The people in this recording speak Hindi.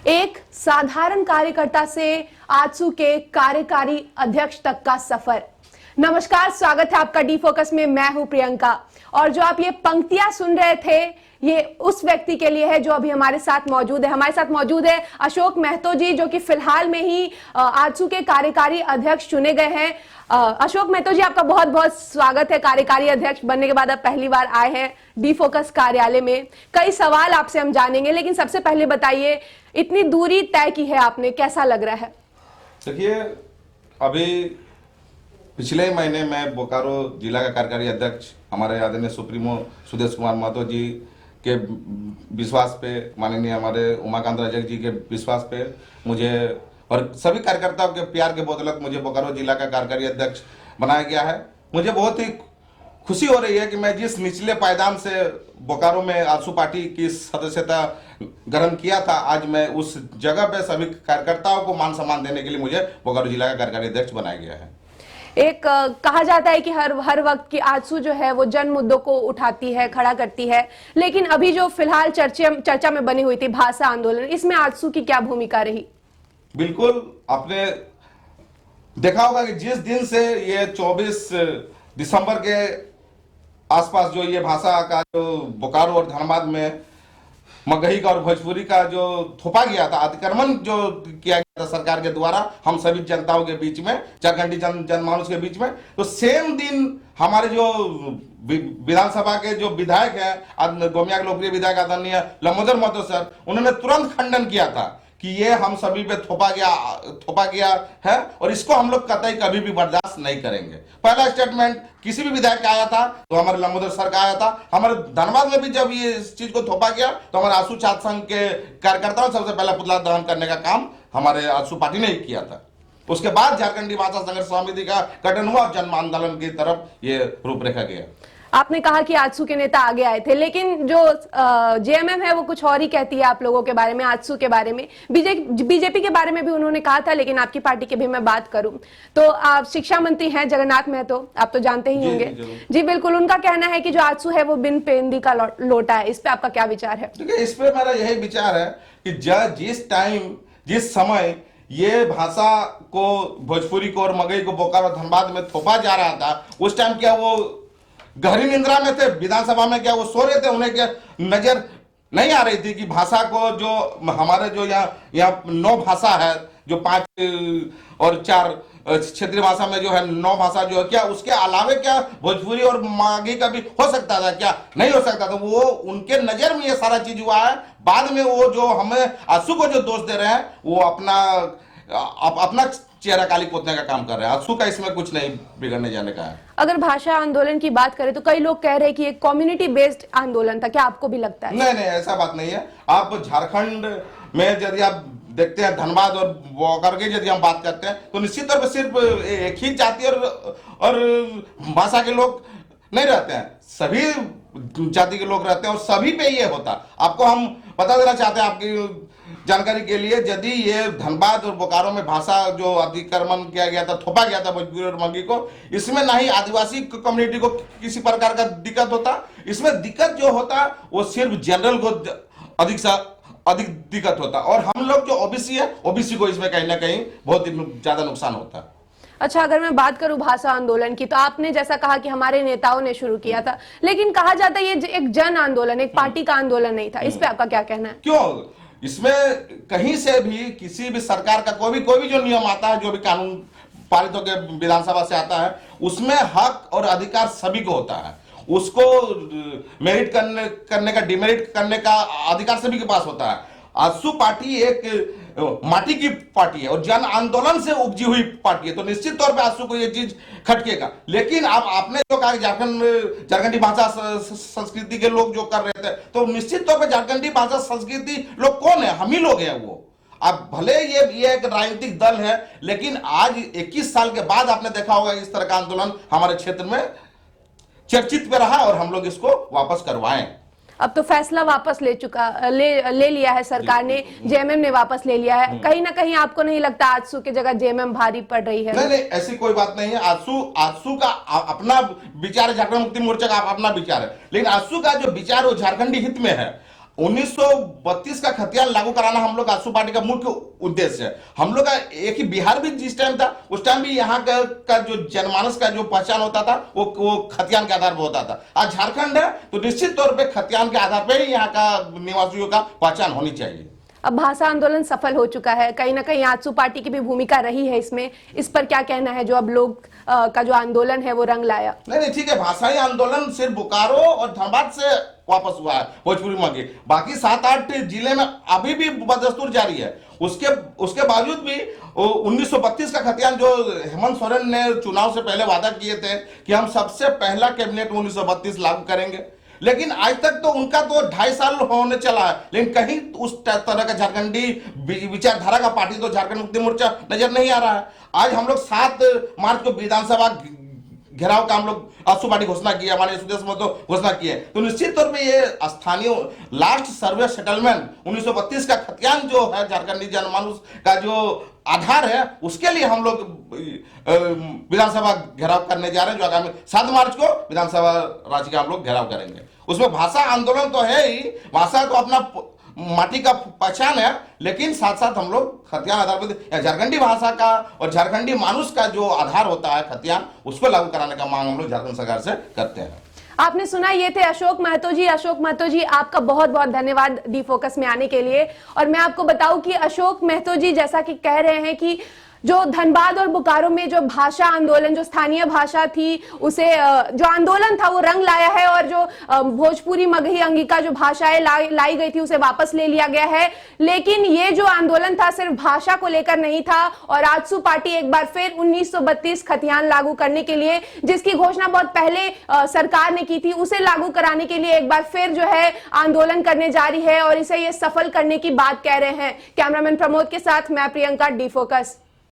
एक साधारण कार्यकर्ता से आजसू के कार्यकारी अध्यक्ष तक का सफर। नमस्कार, स्वागत है आपका डी फोकस में। मैं हूं प्रियंका और जो आप ये पंक्तियां सुन रहे थे ये उस व्यक्ति के लिए है जो अभी हमारे साथ मौजूद है। हमारे साथ मौजूद है अशोक महतो जी, जो कि फिलहाल में ही आजसू के कार्यकारी अध्यक्ष चुने गए हैं। अशोक महतो जी, आपका बहुत बहुत स्वागत है। कार्यकारी अध्यक्ष बनने के बाद आप पहली बार आए हैं डी फोकस कार्यालय में। कई सवाल आपसे हम जानेंगे, लेकिन सबसे पहले बताइए, इतनी दूरी तय की है आपने, कैसा लग रहा है? देखिए, अभी पिछले महीने मैं बोकारो जिला का कार्यकारी अध्यक्ष हमारे आदरणीय सुप्रीमो सुदेश कुमार महतो जी के विश्वास पे, माननीय हमारे उमाकांत राजक जी के विश्वास पे मुझे और सभी कार्यकर्ताओं के प्यार के बदौलत मुझे बोकारो जिला का कार्यकारी अध्यक्ष बनाया गया है। मुझे बहुत ही खुशी हो रही है कि मैं जिस निचले पायदान से बोकारो में आजसू पार्टी की सदस्यता ग्रहण किया था, आज मैं उस जगह पे सभी कार्यकर्ताओं को मान सम्मान देने के लिए मुझे बोकारो जिला का कार्यकारी अध्यक्ष बनाया गया है। एक कहा जाता है कि हर वक्त की आजसू जो है वो जन मुद्दों को उठाती है, खड़ा करती है, लेकिन अभी जो फिलहाल चर्चा में बनी हुई थी भाषा आंदोलन, इसमें आजसू की क्या भूमिका रही? बिल्कुल, आपने देखा होगा कि जिस दिन से ये 24 दिसंबर के आसपास जो ये भाषा का जो बोकारो और धनबाद में मगही का और भोजपुरी का जो थोपा गया था, अतिक्रमण जो किया गया था सरकार के द्वारा हम सभी जनताओं के बीच में, झारखंडी जनमानस के बीच में, तो सेम दिन हमारे जो विधानसभा के जो विधायक हैं, गोमिया के लोकप्रिय विधायक आदरणीय लंबोदर महतो सर, उन्होंने तुरंत खंडन किया था कि ये हम सभी पे थोपा गया है और इसको हम लोग कतई कभी भी बर्दाश्त नहीं करेंगे। पहला स्टेटमेंट किसी भी विधायक का आया था तो हमारे लंबोदर सर का आया था। हमारे धनबाद में भी जब ये इस चीज को थोपा गया तो हमारे आजसू छात्र संघ के कार्यकर्ताओं ने सबसे पहला पुतला दहन करने का काम हमारे आजसू पार्टी ने ही किया था। उसके बाद झारखंडी भाषा संघर्ष समिति का गठन हुआ और जन आंदोलन की तरफ ये रूपरेखा गया। आपने कहा कि आजसू के नेता आगे आए थे, लेकिन जो जेएमएम है वो कुछ और ही कहती है आप लोगों के बारे में, आजसू के बारे में। बीजेपी के बारे में भी उन्होंने कहा था, लेकिन आपकी पार्टी की भी मैं बात करूं तो आप शिक्षा मंत्री हैं जगन्नाथ महतो, आप तो जानते ही होंगे। जी बिल्कुल, उनका कहना है कि जो आजसू है वो बिन पेंदी का लोटा है। इस पे आपका क्या विचार है? देखिए, इस पे मेरा यही विचार है कि जिस समय ये भाषा को, भोजपुरी को और मगही को बोकारो धनबाद में थोपा जा रहा था, उस टाइम क्या वो गहरी निंद्रा में थे? विधानसभा में क्या वो सो रहे थे? उन्हें क्या नजर नहीं आ रही थी कि भाषा को, जो हमारे जो यहाँ 9 भाषा है, जो 5 और 4 क्षेत्रीय भाषा में जो है 9 भाषा जो है, क्या उसके अलावे क्या भोजपुरी और माघी का भी हो सकता था? क्या नहीं हो सकता था? वो उनके नजर में ये सारा चीज हुआ है। बाद में वो जो हमें आजसू को जो दोष दे रहे हैं, वो अपना चेहरा काली पोतने का काम कर रहे हैं। आजसू का इसमें कुछ नहीं बिगड़ने जाने का है। अगर भाषा आंदोलन की बात करें तो कई लोग कह रहे हैं कि एक कम्युनिटी बेस्ड आंदोलन था, क्या आपको भी लगता है? नहीं, ऐसा बात नहीं है। आप झारखंड में यदि आप देखते हैं, धनबाद और बोकारो की यदि हम बात करते हैं, तो निश्चित तौर पर सिर्फ एक ही जाति और भाषा के लोग नहीं रहते हैं, सभी जाति के लोग रहते हैं और सभी पे ये होता। आपको हम बता देना चाहते हैं आपकी जानकारी के लिए, यदि ये धनबाद और बोकारो में भाषा जो अतिक्रमण किया गया था, थोपा गया था भोजपुरी और मगही को, इसमें ना ही आदिवासी कम्युनिटी को किसी प्रकार का दिक्कत होता। इसमें दिक्कत जो होता वो सिर्फ जनरल को अधिक दिक्कत होता, और हम लोग जो ओबीसी है, ओबीसी को इसमें कहीं ना कहीं बहुत ज्यादा नुकसान होता। अच्छा, अगर मैं बात करूं भाषा आंदोलन की, तो आपने जैसा कहा कि हमारे नेताओं ने शुरू किया था, लेकिन कहा जाता है ये एक जन आंदोलन, एक पार्टी का आंदोलन नहीं था। इस पे आपका क्या कहना है? क्यों? इसमें कहीं से भी किसी भी सरकार का कोई भी जो नियम आता है, जो भी कानून पारित होकर विधानसभा से आता है, उसमें हक और अधिकार सभी को होता है। उसको मेरिट करने का, डिमेरिट करने का अधिकार सभी के पास होता है। आजसू पार्टी एक माटी की पार्टी है और जन आंदोलन से उपजी हुई पार्टी है, तो निश्चित तौर पे आजसू को ये चीज खटकेगा। लेकिन अब आपने जो कहा झारखंडी भाषा संस्कृति के लोग जो कर रहे थे, तो निश्चित तौर पे झारखंडी भाषा संस्कृति लोग कौन है? हम ही लोग हैं। वो अब भले ये एक राजनीतिक दल है, लेकिन आज 21 साल के बाद आपने देखा होगा इस तरह का आंदोलन हमारे क्षेत्र में चर्चित पे रहा और हम लोग इसको वापस करवाएं। अब तो फैसला वापस ले लिया है सरकार ने, जेएमएम ने वापस ले लिया है। कहीं ना कहीं आपको नहीं लगता आजसू की जगह जेएमएम भारी पड़ रही है? नहीं, ऐसी कोई बात नहीं है। आजसू का अपना विचार है, झारखंड मुक्ति मोर्चा का अपना विचार है, लेकिन आजसू का जो विचार वो झारखंडी हित में है। 1932 का खतियान लागू कराना हम लोग आजसू पार्टी का मुख्य उद्देश्य है। हम लोग का एक ही बिहार भी जिस टाइम था उस टाइम भी यहाँ का जो जनमानस का जो पहचान होता था वो खतियान के आधार पर होता था। आज झारखंड है तो निश्चित तौर पे खतियान के आधार पर ही यहाँ का निवासियों का पहचान होनी चाहिए। अब भाषा आंदोलन सफल हो चुका है, कहीं ना कहीं आजसू पार्टी की भी भूमिका रही है इसमें, इस पर क्या कहना है जो अब लोग का जो आंदोलन है वो रंग लाया? नहीं ठीक है, भाषाई आंदोलन सिर्फ बोकारो और धनबाद से वापस हुआ है भोजपुरी में, बाकी 7-8 जिले में अभी भी बदस्तूर जारी है। उसके बावजूद भी 1932 का खतियान जो हेमंत सोरेन ने चुनाव से पहले वादा किए थे कि हम सबसे पहला कैबिनेट 1932 लागू करेंगे, लेकिन आज तक तो उनका तो 2.5 साल होने चला है, लेकिन कहीं उस तरह का झारखंडी विचारधारा का पार्टी तो झारखंड मुक्ति मोर्चा नजर नहीं आ रहा है। आज हम लोग 7 मार्च को विधानसभा घेराव का हम लोग आजसू पार्टी घोषणा की है, हमारे सुदेश में तो घोषणा की है। तो निश्चित तौर पे ये स्थानीय लास्ट सर्वे सेटलमेंट 1932 का खतियान जो है झारखंडी जनमानस का जो आधार है, उसके लिए हम लोग विधानसभा घेराव करने जा रहे हैं, जो आगामी 7 मार्च को विधानसभा राज्य का हम लोग घेराव करेंगे। उसमें भाषा आंदोलन तो है ही, भाषा तो अपना माटी का पहचान है, लेकिन साथ साथ हम लोग खतियान आधार पर झारखंडी भाषा का और झारखंडी मानुष का जो आधार होता है खतियान, उसको लागू कराने का मांग हम लोग झारखंड सरकार से करते हैं। आपने सुना, ये थे अशोक महतो जी। अशोक महतो जी, आपका बहुत बहुत धन्यवाद डी फोकस में आने के लिए। और मैं आपको बताऊं कि अशोक महतो जी जैसा कि कह रहे हैं कि जो धनबाद और बोकारो में जो भाषा आंदोलन, जो स्थानीय भाषा थी, उसे जो आंदोलन था वो रंग लाया है, और जो भोजपुरी, मगही, अंगिका जो भाषाएं लाई गई थी उसे वापस ले लिया गया है। लेकिन ये जो आंदोलन था सिर्फ भाषा को लेकर नहीं था, और आजसू पार्टी एक बार फिर 1932 खतियान लागू करने के लिए, जिसकी घोषणा बहुत पहले सरकार ने की थी, उसे लागू कराने के लिए एक बार फिर जो है आंदोलन करने जा रही है, और इसे ये सफल करने की बात कह रहे हैं। कैमरामैन प्रमोद के साथ मैं प्रियंका, डी फोकस।